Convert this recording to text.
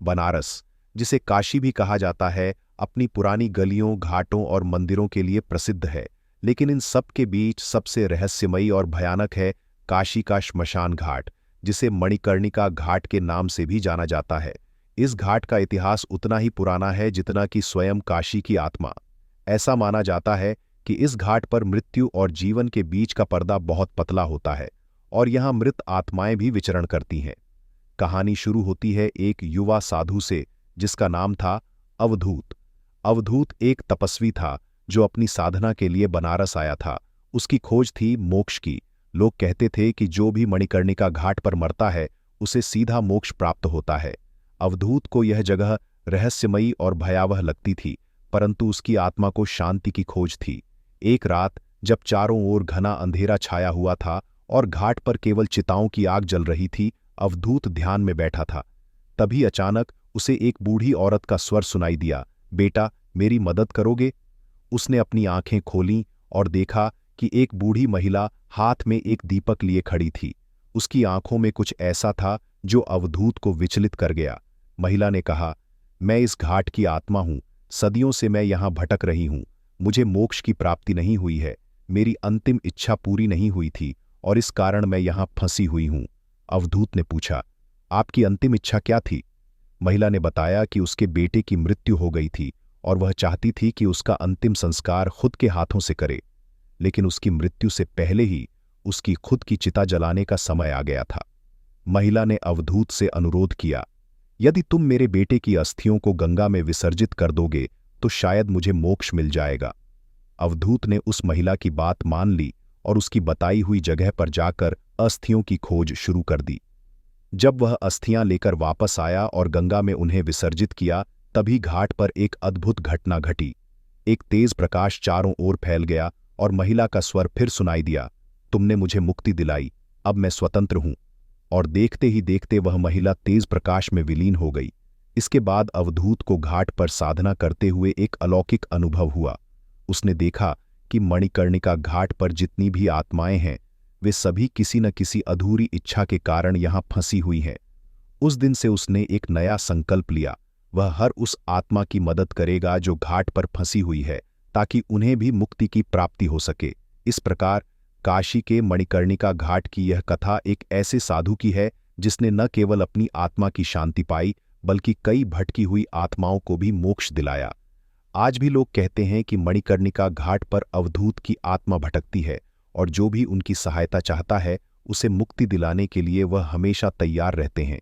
बनारस, जिसे काशी भी कहा जाता है, अपनी पुरानी गलियों, घाटों और मंदिरों के लिए प्रसिद्ध है। लेकिन इन सब के बीच सबसे रहस्यमयी और भयानक है काशी का श्मशान घाट, जिसे मणिकर्णिका घाट के नाम से भी जाना जाता है। इस घाट का इतिहास उतना ही पुराना है जितना कि स्वयं काशी की आत्मा। ऐसा माना जाता है कि इस घाट पर मृत्यु और जीवन के बीच का पर्दा बहुत पतला होता है और यहाँ मृत आत्माएं भी विचरण करती हैं। कहानी शुरू होती है एक युवा साधु से जिसका नाम था अवधूत। अवधूत एक तपस्वी था जो अपनी साधना के लिए बनारस आया था। उसकी खोज थी मोक्ष की। लोग कहते थे कि जो भी मणिकर्णिका घाट पर मरता है उसे सीधा मोक्ष प्राप्त होता है। अवधूत को यह जगह रहस्यमयी और भयावह लगती थी, परंतु उसकी आत्मा को शांति की खोज थी। एक रात जब चारों ओर घना अंधेरा छाया हुआ था और घाट पर केवल चिताओं की आग जल रही थी, अवधूत ध्यान में बैठा था। तभी अचानक उसे एक बूढ़ी औरत का स्वर सुनाई दिया, बेटा, मेरी मदद करोगे? उसने अपनी आंखें खोलीं और देखा कि एक बूढ़ी महिला हाथ में एक दीपक लिए खड़ी थी। उसकी आंखों में कुछ ऐसा था जो अवधूत को विचलित कर गया। महिला ने कहा, मैं इस घाट की आत्मा हूं। सदियों से मैं यहां भटक रही हूं। मुझे मोक्ष की प्राप्ति नहीं हुई है। मेरी अंतिम इच्छा पूरी नहीं हुई थी और इस कारण मैं यहां फंसी हुई हूं। अवधूत ने पूछा, आपकी अंतिम इच्छा क्या थी? महिला ने बताया कि उसके बेटे की मृत्यु हो गई थी और वह चाहती थी कि उसका अंतिम संस्कार खुद के हाथों से करे। लेकिन उसकी मृत्यु से पहले ही उसकी खुद की चिता जलाने का समय आ गया था। महिला ने अवधूत से अनुरोध किया, यदि तुम मेरे बेटे की अस्थियों को गंगा में विसर्जित कर दोगे तो शायद मुझे मोक्ष मिल जाएगा। अवधूत ने उस महिला की बात मान ली और उसकी बताई हुई जगह पर जाकर अस्थियों की खोज शुरू कर दी। जब वह अस्थियां लेकर वापस आया और गंगा में उन्हें विसर्जित किया, तभी घाट पर एक अद्भुत घटना घटी। एक तेज प्रकाश चारों ओर फैल गया और महिला का स्वर फिर सुनाई दिया, तुमने मुझे मुक्ति दिलाई, अब मैं स्वतंत्र हूं। और देखते ही देखते वह महिला तेज प्रकाश में विलीन हो गई। इसके बाद अवधूत को घाट पर साधना करते हुए एक अलौकिक अनुभव हुआ। उसने देखा कि मणिकर्णिका घाट पर जितनी भी आत्माएं हैं वे सभी किसी न किसी अधूरी इच्छा के कारण यहां फंसी हुई हैं। उस दिन से उसने एक नया संकल्प लिया, वह हर उस आत्मा की मदद करेगा जो घाट पर फंसी हुई है, ताकि उन्हें भी मुक्ति की प्राप्ति हो सके। इस प्रकार काशी के मणिकर्णिका घाट की यह कथा एक ऐसे साधु की है जिसने न केवल अपनी आत्मा की शांति पाई बल्कि कई भटकी हुई आत्माओं को भी मोक्ष दिलाया। आज भी लोग कहते हैं कि मणिकर्णिका घाट पर अवधूत की आत्मा भटकती है और जो भी उनकी सहायता चाहता है उसे मुक्ति दिलाने के लिए वह हमेशा तैयार रहते हैं।